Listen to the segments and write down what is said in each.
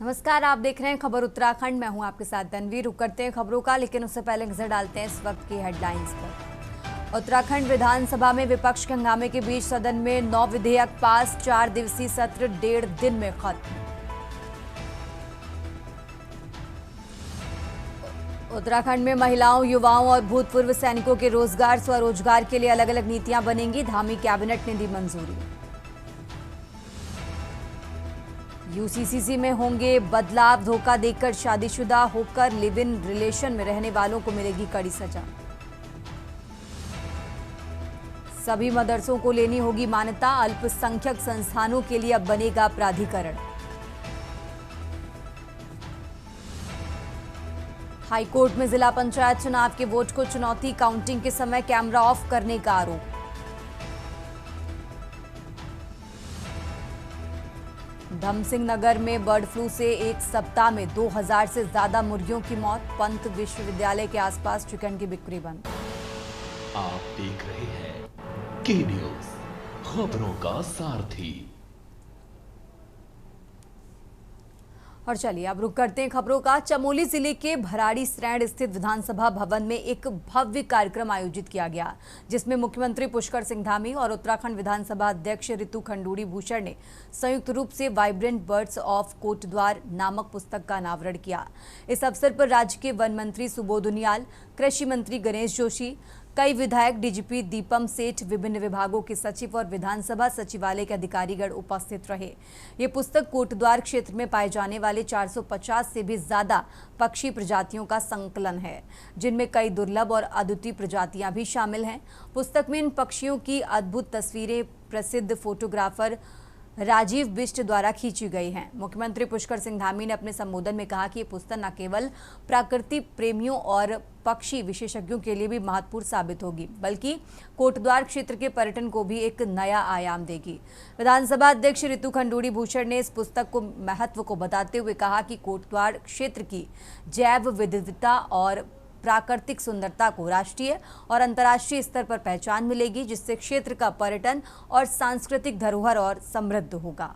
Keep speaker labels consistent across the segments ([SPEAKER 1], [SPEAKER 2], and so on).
[SPEAKER 1] नमस्कार, आप देख रहे हैं खबर उत्तराखंड। मैं हूं आपके साथ तनवीर। रुक करते हैं खबरों का, लेकिन उससे पहले नजर डालते हैं इस वक्त की हेडलाइंस पर। उत्तराखंड विधानसभा में विपक्ष के हंगामे के बीच सदन में 9 विधेयक पास। 4 दिवसीय सत्र 1.5 दिन में खत्म। उत्तराखंड में महिलाओं, युवाओं और भूतपूर्व सैनिकों के रोजगार स्वरोजगार के लिए अलग अलग नीतियां बनेंगी। धामी कैबिनेट ने दी मंजूरी। यूसीसीसी में होंगे बदलाव। धोखा देकर शादीशुदा होकर लिव इन रिलेशन में रहने वालों को मिलेगी कड़ी सजा। सभी मदरसों को लेनी होगी मान्यता। अल्पसंख्यक संस्थानों के लिए अब बनेगा प्राधिकरण। हाईकोर्ट में जिला पंचायत चुनाव के वोट को चुनौती। काउंटिंग के समय कैमरा ऑफ करने का आरोप। धमसिंह नगर में बर्ड फ्लू से एक सप्ताह में 2000 से ज्यादा मुर्गियों की मौत। पंत विश्वविद्यालय के आसपास चिकन की बिक्री बंद।
[SPEAKER 2] आप देख रहे हैं के न्यूज, खबरों का सारथी।
[SPEAKER 1] और चलिए अब रुक करते हैं खबरों का। चमोली जिले के भराड़ी सैंड स्थित विधानसभा भवन में एक भव्य कार्यक्रम आयोजित किया गया, जिसमें मुख्यमंत्री पुष्कर सिंह धामी और उत्तराखंड विधानसभा अध्यक्ष ऋतु खंडूड़ी भूषण ने संयुक्त रूप से वाइब्रेंट बर्ड्स ऑफ कोटद्वार नामक पुस्तक का अनावरण किया। इस अवसर पर राज्य के वन मंत्री सुबोध उनियाल, कृषि मंत्री गणेश जोशी, कई विधायक, डीजीपी दीपम सेठ, विभिन्न विभागों के सचिव और विधानसभा सचिवालय के अधिकारीगण उपस्थित रहे। ये पुस्तक कोटद्वार क्षेत्र में पाए जाने वाले 450 से भी ज्यादा पक्षी प्रजातियों का संकलन है, जिनमें कई दुर्लभ और अद्वितीय प्रजातियां भी शामिल हैं। पुस्तक में इन पक्षियों की अद्भुत तस्वीरें प्रसिद्ध फोटोग्राफर राजीव बिष्ट द्वारा खींची गई हैं। मुख्यमंत्री पुष्कर सिंह धामी ने अपने संबोधन में कहा कि ये पुस्तक न केवल प्रकृति प्रेमियों और पक्षी विशेषज्ञों के लिए भी महत्वपूर्ण साबित होगी, बल्कि कोटद्वार क्षेत्र के पर्यटन को भी एक नया आयाम देगी। विधानसभा अध्यक्ष ऋतु खंडूड़ी भूषण ने इस पुस्तक को महत्व को बताते हुए कहा कि कोटद्वार क्षेत्र की जैव विविधता और प्राकृतिक सुंदरता को राष्ट्रीय और अंतर्राष्ट्रीय स्तर पर पहचान मिलेगी, जिससे क्षेत्र का पर्यटन और सांस्कृतिक धरोहर और समृद्ध होगा।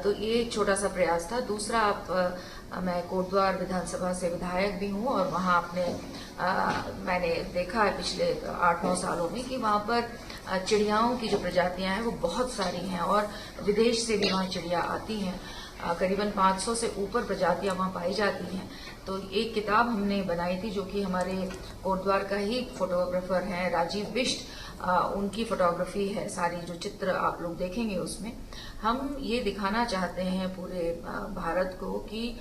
[SPEAKER 3] तो ये एक छोटा सा प्रयास था। दूसरा, मैं कोटद्वार विधानसभा से विधायक भी हूँ और वहाँ मैंने देखा है पिछले 8-9 सालों में कि वहाँ पर चिड़ियाओं की जो प्रजातियां हैं वो बहुत सारी हैं और विदेश से भी वहाँ चिड़िया आती हैं। करीबन 500 से ऊपर प्रजातियां वहाँ पाई जाती हैं। तो एक किताब हमने बनाई थी जो कि हमारे कोटद्वार का ही फोटोग्राफर हैं राजीव बिष्ट, उनकी फोटोग्राफी है। सारी जो चित्र आप लोग देखेंगे उसमें हम ये दिखाना चाहते हैं पूरे भारत को कि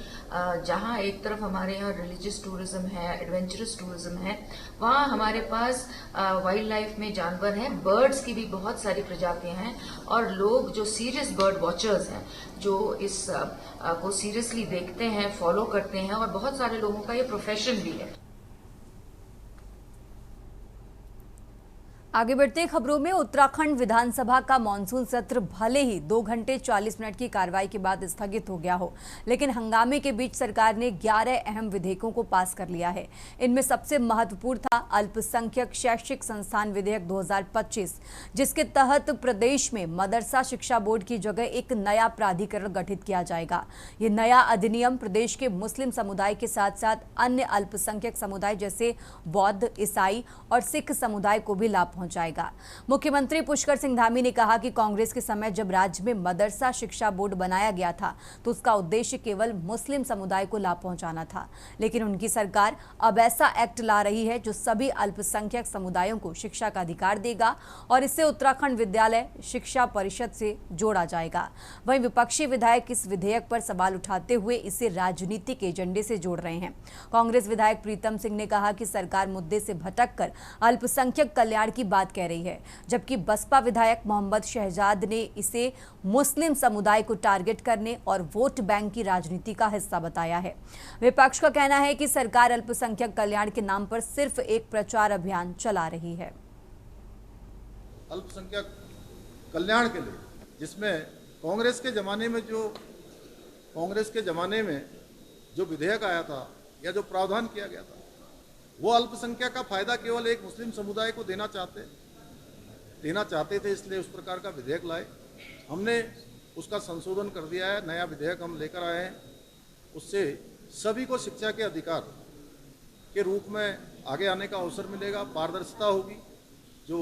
[SPEAKER 3] जहाँ एक तरफ हमारे यहाँ रिलीजियस टूरिज्म है, एडवेंचरस टूरिज्म है, वहाँ हमारे पास वाइल्ड लाइफ में जानवर हैं, बर्ड्स की भी बहुत सारी प्रजातियां हैं। और लोग जो सीरियस बर्ड वॉचर्स हैं, जो इस को सीरियसली देखते हैं, फॉलो करते हैं, और बहुत सारे लोगों का ये प्रोफेशन भी है।
[SPEAKER 1] आगे बढ़ते खबरों में। उत्तराखंड विधानसभा का मानसून सत्र भले ही 2 घंटे 40 मिनट की कार्रवाई के बाद स्थगित हो गया हो, लेकिन हंगामे के बीच सरकार ने 11 अहम विधेयकों को पास कर लिया है। इनमें सबसे महत्वपूर्ण था अल्पसंख्यक शैक्षिक संस्थान विधेयक 2025, जिसके तहत प्रदेश में मदरसा शिक्षा बोर्ड की जगह एक नया प्राधिकरण गठित किया जाएगा। ये नया अधिनियम प्रदेश के मुस्लिम समुदाय के साथ साथ अन्य अल्पसंख्यक समुदाय जैसे बौद्ध, ईसाई और सिख समुदाय को भी लाभ पहुंचाएगा। मुख्यमंत्री पुष्कर सिंह धामी ने कहा कि कांग्रेस के समय जब राज्य में मदरसा शिक्षा बोर्ड बनाया गया था तो उसका उद्देश्य केवल मुस्लिम समुदाय को लाभ पहुंचाना था, लेकिन उनकी सरकार अब ऐसा एक्ट ला रही है जो सभी अल्पसंख्यक समुदायों को शिक्षा का अधिकार देगा और इससे उत्तराखंड विद्यालय शिक्षा परिषद से जोड़ा जाएगा। वहीं विपक्षी विधायक इस विधेयक पर सवाल उठाते हुए इसे राजनीतिक एजेंडे से जोड़ रहे हैं। कांग्रेस विधायक प्रीतम सिंह ने कहा कि सरकार मुद्दे से भटककर अल्पसंख्यक कल्याण की बात कह रही है, जबकि बसपा विधायक मोहम्मद शहजाद ने इसे मुस्लिम समुदाय को टारगेट करने और वोट बैंक की राजनीति का हिस्सा बताया है। विपक्ष का कहना है कि सरकार अल्पसंख्यक कल्याण के नाम पर सिर्फ एक प्रचार अभियान चला रही है।
[SPEAKER 4] अल्पसंख्यक कल्याण के लिए, जिसमें कांग्रेस के जमाने में जो विधेयक आया था या जो प्रावधान किया गया था वो अल्पसंख्यक का फायदा केवल एक मुस्लिम समुदाय को देना चाहते थे, इसलिए उस प्रकार का विधेयक लाए। हमने उसका संशोधन कर दिया है, नया विधेयक हम लेकर आए हैं। उससे सभी को शिक्षा के अधिकार के रूप में आगे आने का अवसर मिलेगा, पारदर्शिता होगी। जो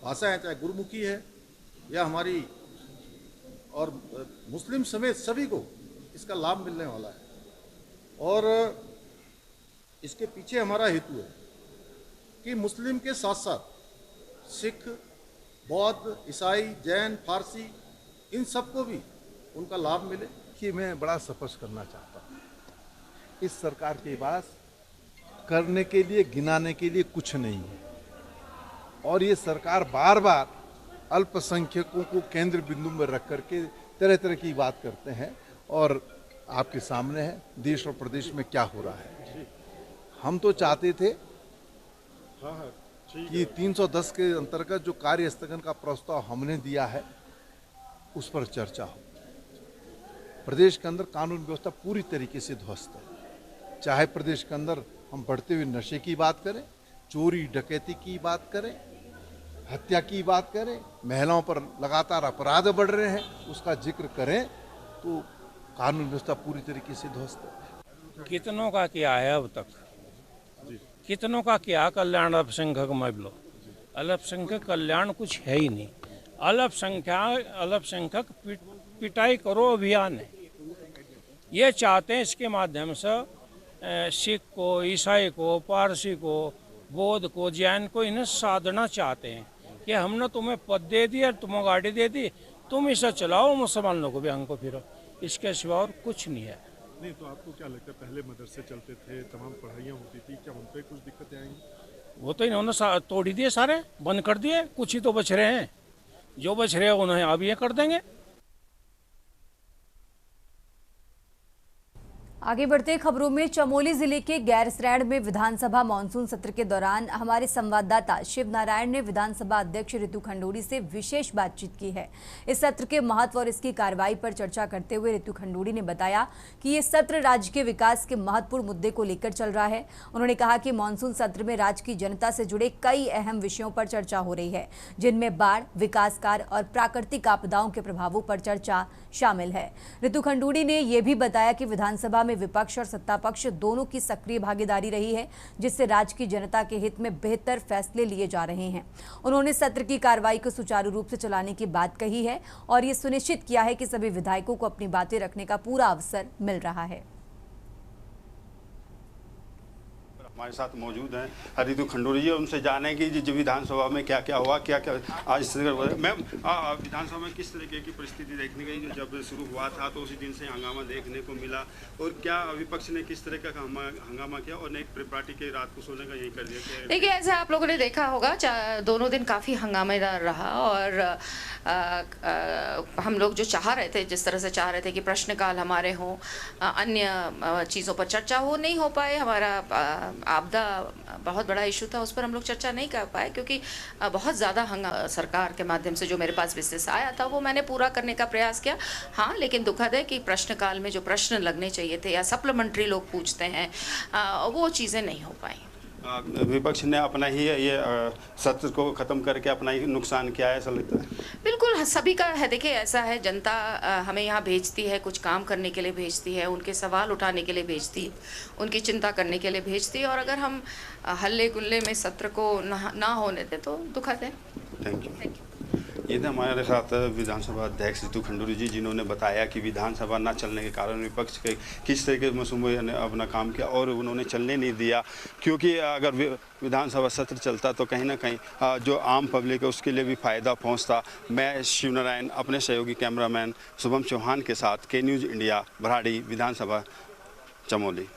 [SPEAKER 4] भाषा है, चाहे गुरुमुखी है या हमारी, और मुस्लिम समेत सभी को इसका लाभ मिलने वाला है। और इसके पीछे हमारा हेतु है कि मुस्लिम के साथ साथ सिख, बौद्ध, ईसाई, जैन, फारसी, इन सबको भी उनका लाभ मिले।
[SPEAKER 5] कि मैं बड़ा स्पष्ट करना चाहता हूँ, इस सरकार के पास करने के लिए, गिनाने के लिए कुछ नहीं है। और ये सरकार बार बार अल्पसंख्यकों को केंद्र बिंदु में रख करके तरह तरह की बात करते हैं। और आपके सामने है देश और प्रदेश में क्या हो रहा है। हम तो चाहते थे कि 310 के अंतर्गत जो कार्य स्थगन का प्रस्ताव हमने दिया है उस पर चर्चा हो। प्रदेश के अंदर कानून व्यवस्था पूरी तरीके से ध्वस्त है। चाहे प्रदेश के अंदर हम बढ़ते हुए नशे की बात करें, चोरी डकैती की बात करें, हत्या की बात करें, महिलाओं पर लगातार अपराध बढ़ रहे हैं, उसका जिक्र करें तो कानून व्यवस्था पूरी तरीके से ध्वस्त है।
[SPEAKER 6] कितनों का क्या है अब तक, कितनों का क्या कल्याण अल्पसंख्यक मामलों, अल्पसंख्यक कल्याण कुछ है ही नहीं। अल्पसंख्यक पिटाई करो अभियान है। ये चाहते हैं इसके माध्यम से सिख को, ईसाई को, पारसी को, बौद्ध को, जैन को इन्हें साधना चाहते हैं कि हमने तुम्हें पद दे दिया, तुम्हें गाड़ी दे दी, तुम इसे चलाओ, मुसलमानों को भी हमको फिरो। इसके सिवा और कुछ नहीं है।
[SPEAKER 7] नहीं तो आपको क्या लगता है, पहले मदरसे चलते थे, तमाम पढ़ाइयाँ होती थी, क्या उन पर कुछ दिक्कतें आएंगी?
[SPEAKER 6] वो तो इन्होंने तोड़ ही दिए, सारे बंद कर दिए। कुछ ही तो बच रहे हैं, जो बच रहे हैं उन्हें अब ये कर देंगे।
[SPEAKER 1] आगे बढ़ते खबरों में, चमोली जिले के गैरसैंण में विधानसभा मानसून सत्र के दौरान हमारे संवाददाता शिव नारायण ने विधानसभा अध्यक्ष रितु खंडूड़ी से विशेष बातचीत की है। इस सत्र के महत्व और इसकी कार्रवाई पर चर्चा करते हुए रितु खंडूड़ी ने बताया कि ये सत्र राज्य के विकास के महत्वपूर्ण मुद्दे को लेकर चल रहा है। उन्होंने कहा कि मानसून सत्र में राज्य की जनता से जुड़े कई अहम विषयों पर चर्चा हो रही है, जिनमें बाढ़, विकास कार्य और प्राकृतिक आपदाओं के प्रभावों पर चर्चा शामिल है। रितु खंडूड़ी ने यह भी बताया कि विधानसभा में विपक्ष और सत्ता पक्ष दोनों की सक्रिय भागीदारी रही है, जिससे राज्य की जनता के हित में बेहतर फैसले लिए जा रहे हैं। उन्होंने सत्र की कार्रवाई को सुचारू रूप से चलाने की बात कही है और ये सुनिश्चित किया है कि सभी विधायकों को अपनी बातें रखने का पूरा अवसर मिल रहा है।
[SPEAKER 8] हमारे साथ मौजूद हैं रितु खंडूड़ी जी, उनसे जानेंगे कि विधानसभा में क्या क्या हुआ, क्या क्या आज मैम विधानसभा में किस तरीके की परिस्थिति देखने गई। जो जब शुरू हुआ था तो उसी दिन से हंगामा देखने को मिला, और क्या विपक्ष ने किस तरह का हंगामा किया और नई पार्टी के रात को सोने का यही कर दिया।
[SPEAKER 3] देखिए, ऐसा आप लोगों ने देखा होगा, दोनों दिन काफ़ी हंगामेदार रहा और हम लोग जो चाह रहे थे, जिस तरह से चाह रहे थे कि प्रश्नकाल हमारे हों, अन्य चीज़ों पर चर्चा हो, नहीं हो पाए। हमारा आपदा बहुत बड़ा इशू था, उस पर हम लोग चर्चा नहीं कर पाए क्योंकि बहुत ज़्यादा सरकार के माध्यम से जो मेरे पास विशेष आया था वो मैंने पूरा करने का प्रयास किया। हाँ, लेकिन दुखद है कि प्रश्नकाल में जो प्रश्न लगने चाहिए थे या सप्लीमेंट्री लोग पूछते हैं, वो चीज़ें नहीं हो पाई।
[SPEAKER 8] विपक्ष ने अपना ही ये सत्र को ख़त्म करके अपना ही नुकसान किया है, ऐसा लगता है।
[SPEAKER 3] बिल्कुल सभी का है। देखिए, ऐसा है, जनता हमें यहाँ भेजती है, कुछ काम करने के लिए भेजती है, उनके सवाल उठाने के लिए भेजती है, उनकी चिंता करने के लिए भेजती है, और अगर हम हल्ले गुल्ले में सत्र को ना होने दें तो दुखद है।
[SPEAKER 8] Thank you. ये थे हमारे साथ विधानसभा अध्यक्ष रितु खंडूड़ी जी, जिन्होंने बताया कि विधानसभा न चलने के कारण विपक्ष के किस तरह के मसूबे ने अपना काम किया और उन्होंने चलने नहीं दिया, क्योंकि अगर विधानसभा सत्र चलता तो कहीं ना कहीं जो आम पब्लिक है उसके लिए भी फ़ायदा पहुंचता। मैं शिव नारायण अपने सहयोगी कैमरामैन शुभम चौहान के साथ के न्यूज़ इंडिया, भराड़ी, विधानसभा चमोली।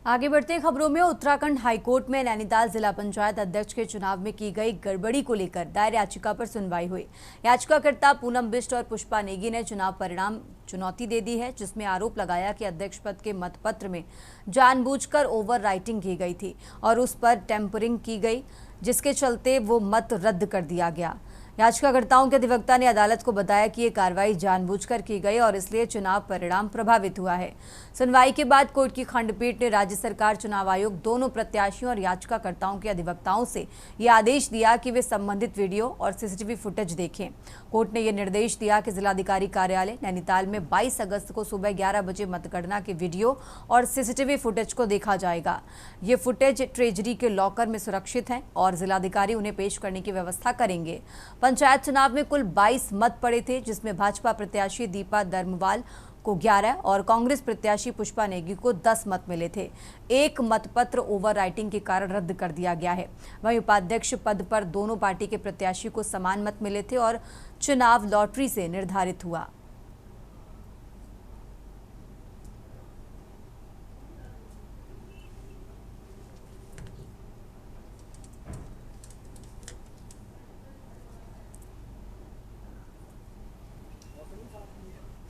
[SPEAKER 1] आगे बढ़ते खबरों में, उत्तराखंड हाईकोर्ट में नैनीताल जिला पंचायत अध्यक्ष के चुनाव में की गई गड़बड़ी को लेकर दायर याचिका पर सुनवाई हुई। याचिकाकर्ता पूनम बिष्ट और पुष्पा नेगी ने चुनाव परिणाम चुनौती दे दी है, जिसमें आरोप लगाया कि अध्यक्ष पद के मतपत्र में जानबूझकर ओवर राइटिंग की गई थी और उस पर टेम्परिंग की गई, जिसके चलते वो मत रद्द कर दिया गया। याचिकाकर्ताओं के अधिवक्ता ने अदालत को बताया कि ये कार्रवाई जानबूझकर की गई और इसलिए चुनाव परिणाम प्रभावित हुआ है। सुनवाई के बाद कोर्ट की खंडपीठ ने राज्य सरकार, चुनाव आयोग, दोनों प्रत्याशियों और याचिकाकर्ताओं के अधिवक्ताओं से ये आदेश दिया कि वे संबंधित वीडियो और सीसीटीवी फुटेज देखें। कोर्ट ने यह निर्देश दिया कि जिलाधिकारी कार्यालय नैनीताल में 22 अगस्त को सुबह 11 बजे मतगणना के वीडियो और सीसीटीवी फुटेज को देखा जाएगा। ये फुटेज ट्रेजरी के लॉकर में सुरक्षित हैं और जिलाधिकारी उन्हें पेश करने की व्यवस्था करेंगे। पंचायत चुनाव में कुल 22 मत पड़े थे, जिसमें भाजपा प्रत्याशी दीपा दर्मवाल को 11 और कांग्रेस प्रत्याशी पुष्पा नेगी को 10 मत मिले थे। एक मतपत्र ओवर राइटिंग के कारण रद्द कर दिया गया है। वहीं उपाध्यक्ष पद पर दोनों पार्टी के प्रत्याशी को समान मत मिले थे और चुनाव लॉटरी से निर्धारित हुआ।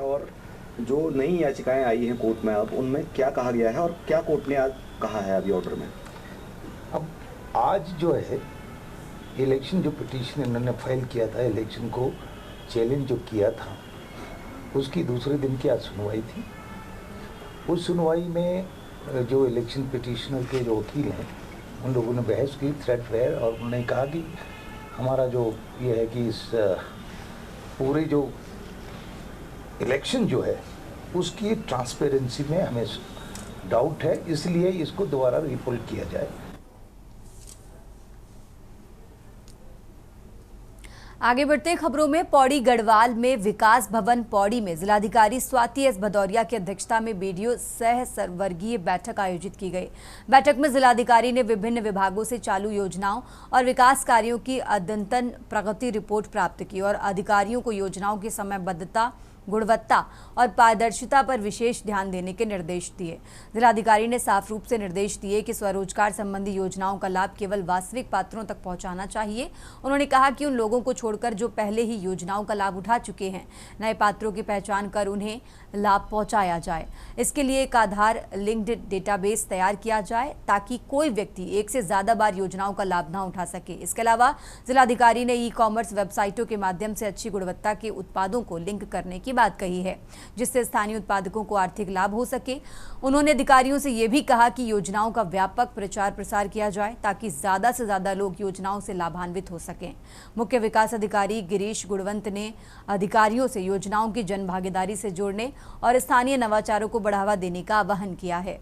[SPEAKER 9] और जो नई याचिकाएं आई हैं कोर्ट में, अब उनमें क्या कहा गया है और क्या कोर्ट ने आज कहा है अभी ऑर्डर में?
[SPEAKER 10] अब आज जो है इलेक्शन जो पिटीशन इन्होंने फाइल किया था, इलेक्शन को चैलेंज जो किया था, उसकी दूसरे दिन की आज सुनवाई थी। उस सुनवाई में जो इलेक्शन पिटीशनर के जो वकील हैं उन लोगों ने बहस की थ्रेडफेयर, और उन्होंने कहा कि हमारा जो ये है कि इस पूरे जो इलेक्शन जो है उसकी ट्रांसपेरेंसी में हमें डाउट है, इसलिए इसको दोबारा रिपोल किया जाए।
[SPEAKER 1] आगे बढ़ते हैं खबरों में। पौड़ी गढ़वाल में विकास भवन पौड़ी में जिलाधिकारी स्वाति एस भदौरिया की अध्यक्षता में बीडीओ सह सर्ववर्गीय बैठक आयोजित की गई। बैठक में जिलाधिकारी ने विभिन्न विभागों से चालू योजनाओं और विकास कार्यों की अद्यतन प्रगति रिपोर्ट प्राप्त की और अधिकारियों को योजनाओं की समयबद्धता, गुणवत्ता और पारदर्शिता पर विशेष ध्यान देने के निर्देश दिए। जिलाधिकारी ने साफ रूप से निर्देश दिए कि स्वरोजगार संबंधी योजनाओं का लाभ केवल वास्तविक पात्रों तक पहुंचाना चाहिए। उन्होंने कहा कि उन लोगों को छोड़कर जो पहले ही योजनाओं का लाभ उठा चुके हैं, नए पात्रों की पहचान कर उन्हें लाभ पहुंचाया जाए। इसके लिए एक आधार लिंक्ड डेटाबेस तैयार किया जाए ताकि कोई व्यक्ति एक से ज्यादा बार योजनाओं का लाभ न उठा सके। इसके अलावा जिलाधिकारी ने ई-कॉमर्स वेबसाइटों के माध्यम से अच्छी गुणवत्ता के उत्पादों को लिंक करने की बात कही है, जिससे स्थानीय उत्पादकों को आर्थिक लाभ हो सके। उन्होंने अधिकारियों से यह भी कहा कि योजनाओं का व्यापक प्रचार प्रसार किया जाए ताकि ज्यादा से ज्यादा लोग योजनाओं से लाभान्वित हो सकें। मुख्य विकास अधिकारी गिरीश गुणवंत ने अधिकारियों से योजनाओं की जन भागीदारी से जोड़ने और स्थानीय नवाचारों को बढ़ावा देने का आह्वान किया है।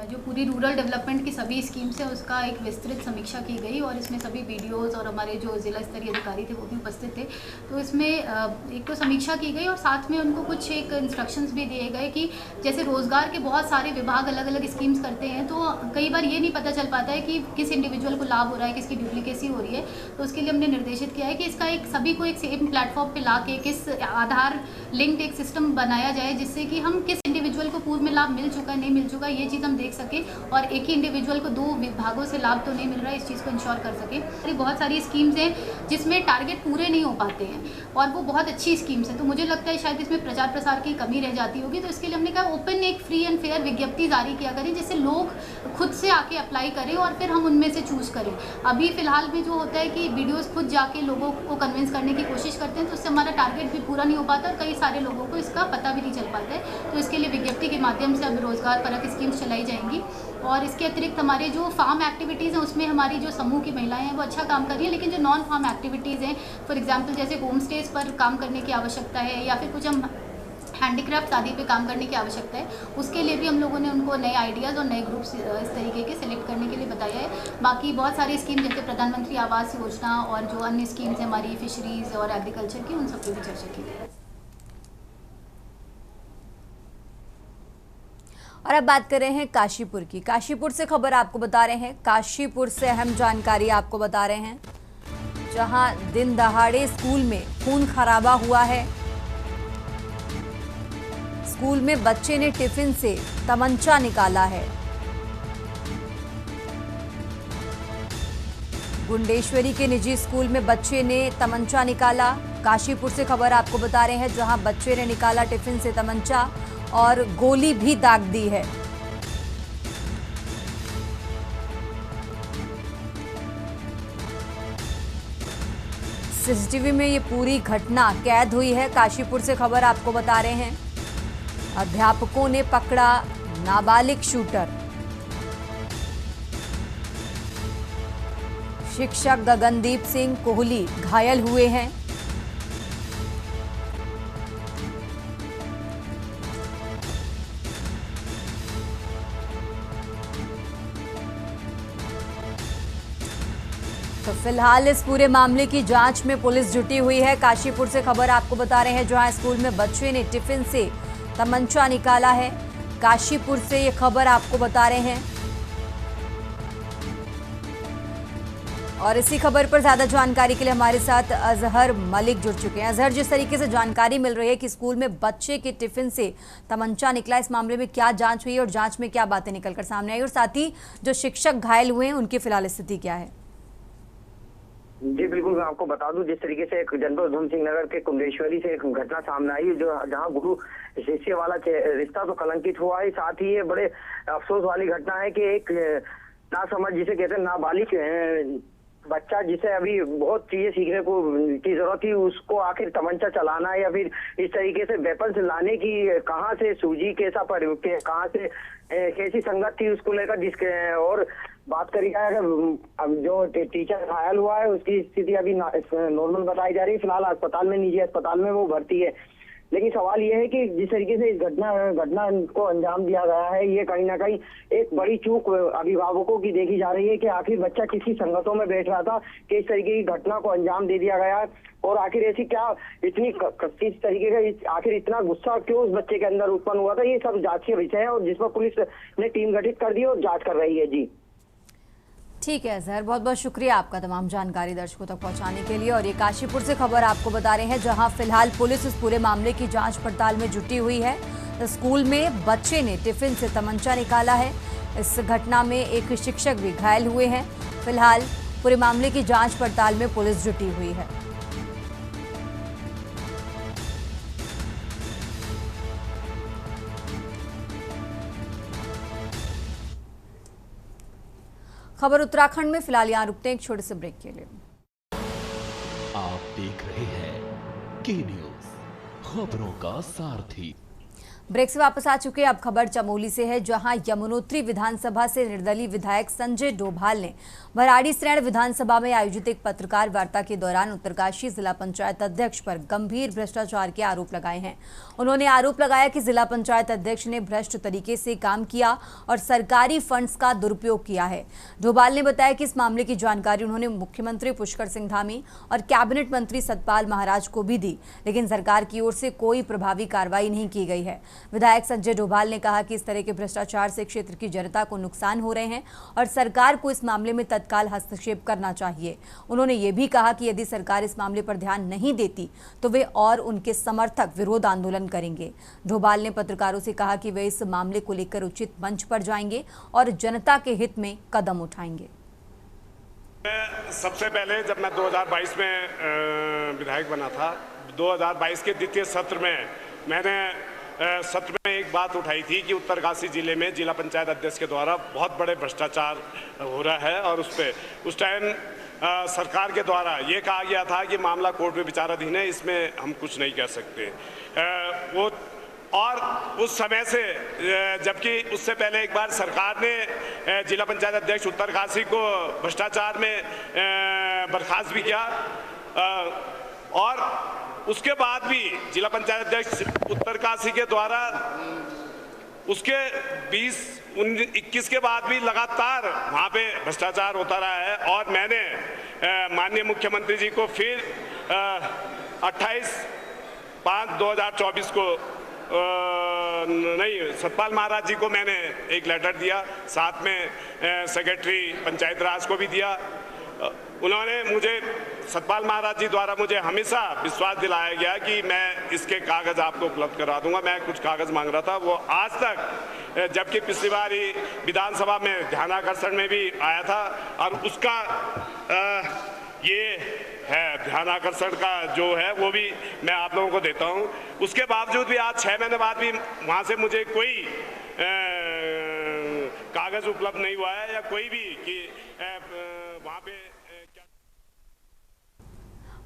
[SPEAKER 11] जो पूरी रूरल डेवलपमेंट की सभी स्कीम्स हैं उसका एक विस्तृत समीक्षा की गई और इसमें सभी बीडीओज और हमारे जो जिला स्तरीय अधिकारी थे वो भी उपस्थित थे। तो इसमें एक तो समीक्षा की गई और साथ में उनको कुछ एक इंस्ट्रक्शंस भी दिए गए कि जैसे रोज़गार के बहुत सारे विभाग अलग अलग स्कीम्स करते हैं, तो कई बार ये नहीं पता चल पाता है कि किस इंडिविजुअल को लाभ हो रहा है, किसकी डुप्लीकेसी हो रही है। तो उसके लिए हमने निर्देशित किया है कि इसका एक सभी को एक सेम प्लेटफॉर्म पर ला के किस आधार लिंक्ड एक सिस्टम बनाया जाए, जिससे कि हम किस इंडिविजुअल को पूर्व में लाभ मिल चुका है, नहीं मिल चुका, ये चीज़ हम देख सकें और एक ही इंडिविजुअल को दो विभागों से लाभ तो नहीं मिल रहा है, इस चीज़ को इंश्योर कर सकें। बहुत सारी स्कीम्स हैं जिसमें टारगेट पूरे नहीं हो पाते हैं और वो बहुत अच्छी स्कीम्स हैं, तो मुझे लगता है शायद इसमें प्रचार प्रसार की कमी रह जाती होगी। तो इसके लिए हमने कहा ओपन एक फ्री एंड फेयर विज्ञप्ति जारी किया करें, जिससे लोग खुद से आके अप्लाई करें और फिर हम उनमें से चूज़ करें। अभी फिलहाल में जो होता है कि वीडियोज़ खुद जाके लोगों को कन्विंस करने की कोशिश करते हैं, तो उससे हमारा टारगेट भी पूरा नहीं हो पाता और कई सारे लोगों को इसका पता भी नहीं चल पाता है। तो इसके लिए विज्ञप्ति के माध्यम से अब रोजगार परक स्कीम्स चलाई जाएंगी। और इसके अतिरिक्त हमारे जो फार्म एक्टिविटीज़ हैं उसमें हमारी जो समूह की महिलाएं हैं वो अच्छा काम कर रही हैं, लेकिन जो नॉन फार्म एक्टिविटीज़ हैं, फॉर एग्जांपल जैसे होम स्टेज पर काम करने की आवश्यकता है या फिर कुछ हम हैंडीक्राफ्ट आदि पे काम करने की आवश्यकता है, उसके लिए भी हम लोगों ने उनको नए आइडियाज़ और नए ग्रुप्स इस तरीके के सिलेक्ट करने के लिए बताया है। बाकी बहुत सारी स्कीम जैसे प्रधानमंत्री आवास योजना और जो अन्य स्कीम्स हैं हमारी फिशरीज़ और एग्रीकल्चर की, उन सब पर भी चर्चा की गई।
[SPEAKER 1] और अब बात कर रहे हैं काशीपुर की। काशीपुर से खबर आपको बता रहे हैं, काशीपुर से अहम जानकारी आपको बता रहे हैं, जहां दिन दहाड़े स्कूल में खून खराबा हुआ है। स्कूल में बच्चे ने टिफिन से तमंचा निकाला है। गुंडेश्वरी के निजी स्कूल में बच्चे ने तमंचा निकाला। काशीपुर से खबर आपको बता रहे हैं, जहां बच्चे ने निकाला टिफिन से तमंचा और गोली भी दाग दी है। सीसीटीवी में ये पूरी घटना कैद हुई है। काशीपुर से खबर आपको बता रहे हैं, अध्यापकों ने पकड़ा नाबालिग शूटर। शिक्षक गगनदीप सिंह कोहली घायल हुए हैं। तो फिलहाल इस पूरे मामले की जांच में पुलिस जुटी हुई है। काशीपुर से खबर आपको बता रहे हैं, जहां स्कूल में बच्चे ने टिफिन से तमंचा निकाला है। काशीपुर से ये खबर आपको बता रहे हैं और इसी खबर पर ज्यादा जानकारी के लिए हमारे साथ अजहर मलिक जुड़ चुके हैं। अजहर, जिस तरीके से जानकारी मिल रही है कि स्कूल में बच्चे के टिफिन से तमंचा निकला, इस मामले में क्या जांच हुई और जांच में क्या बातें निकलकर सामने आई, और साथ ही जो शिक्षक घायल हुए हैं उनकी फिलहाल स्थिति क्या है?
[SPEAKER 12] जी बिल्कुल, मैं आपको बता दूं, जिस तरीके से एक जनपद उधम सिंह नगर के कुंडेश्वरी से एक घटना सामने आई, जो जहां गुरु शिष्य वाला रिश्ता तो कलंकित हुआ है, साथ ही ये बड़े अफसोस वाली घटना है कि एक नासमझ जिसे कहते हैं नाबालिग बच्चा, जिसे अभी बहुत चीजें सीखने को की जरूरत थी, उसको आखिर तमंचा चलाना या फिर इस तरीके से वेपन्स लाने की कहां से सूझी, कहां से कैसी संगत थी उसको लेकर, जिसके और बात करी जाए अगर जो टीचर घायल हुआ है उसकी स्थिति अभी नॉर्मल बताई जा रही है। फिलहाल अस्पताल में, निजी अस्पताल में वो भर्ती है। लेकिन सवाल ये है कि जिस तरीके से इस घटना को अंजाम दिया गया है, ये कहीं ना कहीं एक बड़ी चूक अभिभावकों की देखी जा रही है कि आखिर बच्चा किसी संगतों में बैठ रहा था कि इस तरीके की घटना को अंजाम दे दिया गया है, और आखिर ऐसी क्या इतनी किस तरीके का आखिर इतना गुस्सा क्यों उस बच्चे के अंदर उत्पन्न हुआ था, ये सब जांच के विषय है और जिस पर पुलिस ने टीम गठित कर दी और जाँच कर रही है। जी
[SPEAKER 1] ठीक है अजहर, बहुत बहुत शुक्रिया आपका तमाम जानकारी दर्शकों तक पहुंचाने के लिए। और ये काशीपुर से खबर आपको बता रहे हैं, जहां फिलहाल पुलिस इस पूरे मामले की जांच पड़ताल में जुटी हुई है। तो स्कूल में बच्चे ने टिफिन से तमंचा निकाला है। इस घटना में एक शिक्षक भी घायल हुए हैं। फिलहाल पूरे मामले की जांच पड़ताल में पुलिस जुटी हुई है। खबर उत्तराखंड में, फिलहाल यहां रुकते हैं एक छोटे से ब्रेक के लिए।
[SPEAKER 2] आप देख रहे हैं के न्यूज, खबरों का सारथी।
[SPEAKER 1] ब्रेक से वापस आ चुके हैं। अब खबर चमोली से है, जहां यमुनोत्री विधानसभा से निर्दलीय विधायक संजय डोभाल ने भराड़ीसैंण विधानसभा में आयोजित एक पत्रकार वार्ता के दौरान उत्तरकाशी जिला पंचायत अध्यक्ष पर गंभीर भ्रष्टाचार के आरोप लगाए हैं। उन्होंने आरोप लगाया कि जिला पंचायत अध्यक्ष ने भ्रष्ट तरीके से काम किया और सरकारी फंड्स का दुरुपयोग किया है। डोभाल ने बताया कि इस मामले की जानकारी उन्होंने मुख्यमंत्री पुष्कर सिंह धामी और कैबिनेट मंत्री सतपाल महाराज को भी दी, लेकिन सरकार की ओर से कोई प्रभावी कार्रवाई नहीं की गई है। विधायक संजय डोभाल ने कहा कि इस तरह के भ्रष्टाचार से क्षेत्र की जनता को नुकसान हो रहे हैं और सरकार को इस मामले में तत्काल हस्तक्षेप करना चाहिए। उन्होंने ये भी कहा कि यदि सरकार इस मामले पर ध्यान नहीं देती तो वे और उनके समर्थक विरोध आंदोलन करेंगे। डोभाल ने पत्रकारों से कहा कि वे इस मामले को लेकर उचित मंच पर जाएंगे और जनता के हित में कदम उठाएंगे।
[SPEAKER 13] सबसे पहले जब मैं 2022 में विधायक बना था, 2022 के द्वितीय सत्र में मैंने सत्र में एक बात उठाई थी कि उत्तरकाशी जिले में जिला पंचायत अध्यक्ष के द्वारा बहुत बड़े भ्रष्टाचार हो रहा है और उस टाइम सरकार के द्वारा ये कहा गया था कि मामला कोर्ट में विचाराधीन है, इसमें हम कुछ नहीं कह सकते। वो और उस समय से, जबकि उससे पहले एक बार सरकार ने जिला पंचायत अध्यक्ष उत्तरकाशी को भ्रष्टाचार में बर्खास्त भी किया और उसके बाद भी जिला पंचायत अध्यक्ष उत्तरकाशी के द्वारा उसके 20-21 के बाद भी लगातार वहाँ पे भ्रष्टाचार होता रहा है। और मैंने माननीय मुख्यमंत्री जी को फिर 28/5/2024 को सतपाल महाराज जी को मैंने एक लेटर दिया, साथ में सेक्रेटरी पंचायत राज को भी दिया। उन्होंने मुझे, सतपाल महाराज जी द्वारा मुझे हमेशा विश्वास दिलाया गया कि मैं इसके कागज़ आपको उपलब्ध करा दूंगा। मैं कुछ कागज़ मांग रहा था, वो आज तक, जबकि पिछली बार विधानसभा में ध्यानाकर्षण में भी आया था और उसका ये है ध्यान आकर्षण का जो है वो भी मैं आप लोगों को देता हूँ। उसके बावजूद भी आज 6 महीने बाद भी वहाँ से मुझे कोई कागज़ उपलब्ध नहीं हुआ है या कोई भी कि वहाँ पे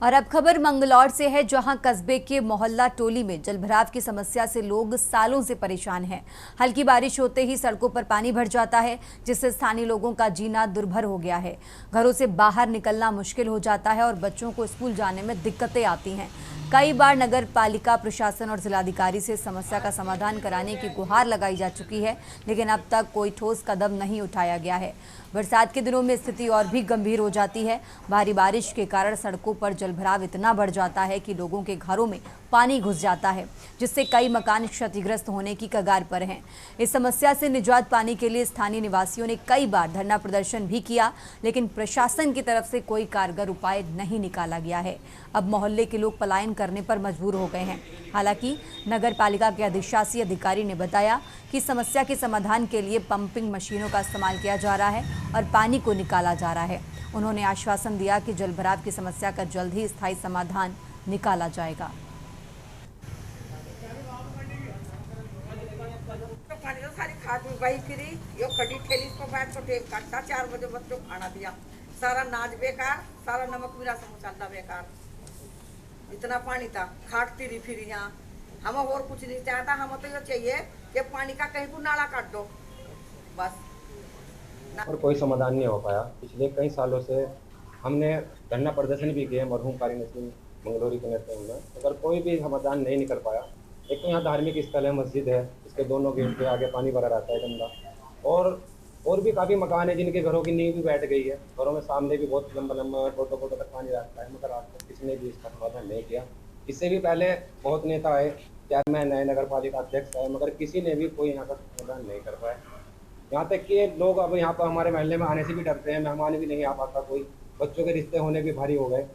[SPEAKER 1] और अब खबर मंगलौर से है, जहां कस्बे के मोहल्ला टोली में जलभराव की समस्या से लोग सालों से परेशान हैं। हल्की बारिश होते ही सड़कों पर पानी भर जाता है, जिससे स्थानीय लोगों का जीना दुर्भर हो गया है। घरों से बाहर निकलना मुश्किल हो जाता है और बच्चों को स्कूल जाने में दिक्कतें आती हैं। कई बार नगर पालिका प्रशासन और जिलाधिकारी से समस्या का समाधान कराने की गुहार लगाई जा चुकी है, लेकिन अब तक कोई ठोस कदम नहीं उठाया गया है। बरसात के दिनों में स्थिति और भी गंभीर हो जाती है। भारी बारिश के कारण सड़कों पर जलभराव इतना बढ़ जाता है कि लोगों के घरों में पानी घुस जाता है, जिससे कई मकान क्षतिग्रस्त होने की कगार पर हैं। इस समस्या से निजात पाने के लिए स्थानीय निवासियों ने कई बार धरना प्रदर्शन भी किया, लेकिन प्रशासन की तरफ से कोई कारगर उपाय नहीं निकाला गया है। अब मोहल्ले के लोग पलायन करने पर मजबूर हो गए हैं। हालांकि नगर पालिका के अधिशासी अधिकारी ने बताया कि समस्या के समाधान के लिए पंपिंग मशीनों का इस्तेमाल किया जा रहा है और पानी को निकाला जा रहा है। उन्होंने आश्वासन दिया कि जलभराव की समस्या का जल्द ही स्थायी समाधान निकाला जाएगा।
[SPEAKER 14] सारी खाद उगाई फिरी, यो कड़ी ठेली को बैठ तो टेप काटता, 4 बजे बच्चों को खाना दिया, सारा नाच बेकार, सारा नमक मिला समोसा बेकार। इतना पानी था, खाटती रही फिर यहाँ। हम और कुछ नहीं चाहता, हम तो ये चाहिए कि पानी का कहीं को नाला काट दो बस।
[SPEAKER 15] और कोई समाधान नहीं हो पाया। पिछले कई सालों से हमने धरना प्रदर्शन भी किए मरहूम कारी नसीम मंगलोरी के नेतृत्व में, मगर कोई भी समाधान नहीं निकल पाया। एक तो यहाँ धार्मिक स्थल है, मस्जिद है, इसके दोनों गेट के आगे पानी भरा रहता है गंदा, और भी काफ़ी मकान है जिनके घरों की नींव भी बैठ गई है। घरों में सामने भी बहुत लंबा फोटो तक पानी रहता है, मगर आज तक किसी ने भी इसका समाधान नहीं किया। इससे भी पहले बहुत नेता आए, चेयरमैन है, नगर पालिका अध्यक्ष है, मगर किसी ने भी कोई यहाँ का समाधान नहीं कर पाया। यहाँ तक कि लोग अब यहाँ पर हमारे महल्ले में आने से भी डरते हैं, मेहमान भी नहीं आ पाता कोई, बच्चों के रिश्ते होने भी भारी हो गए।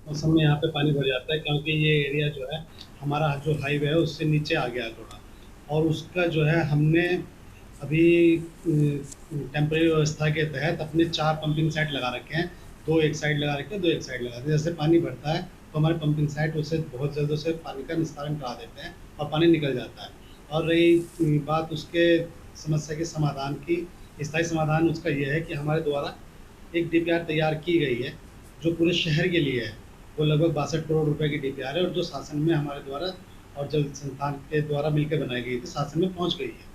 [SPEAKER 16] मौसम में यहाँ पे पानी भर जाता है क्योंकि ये एरिया जो है हमारा जो हाईवे है उससे नीचे आ गया थोड़ा, और उसका जो है हमने अभी टेम्परेरी व्यवस्था के तहत अपने 4 पंपिंग सेट लगा रखे हैं, 2 एक साइड लगा रखे हैं, 2 एक साइड लगा रखे हैं। जैसे पानी भरता है तो हमारे पंपिंग सेट उससे बहुत जल्द से पानी का निस्तारण करा देते हैं और पानी निकल जाता है। और रही बात उसके समस्या के समाधान की, स्थायी समाधान उसका यह है कि हमारे द्वारा एक DPR तैयार की गई है जो पूरे शहर के लिए है। वो लगभग 62 करोड़ रुपए की DPR है और जो शासन में हमारे द्वारा और जल संस्थान के द्वारा मिलकर बनाई गई थी, शासन में पहुंच गई है।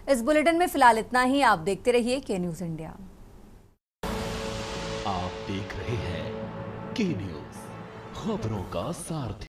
[SPEAKER 1] इस बुलेटिन में फिलहाल इतना ही। आप देखते रहिए के न्यूज़ इंडिया।
[SPEAKER 2] आप देख रहे हैं के न्यूज़, खबरों का सारथी।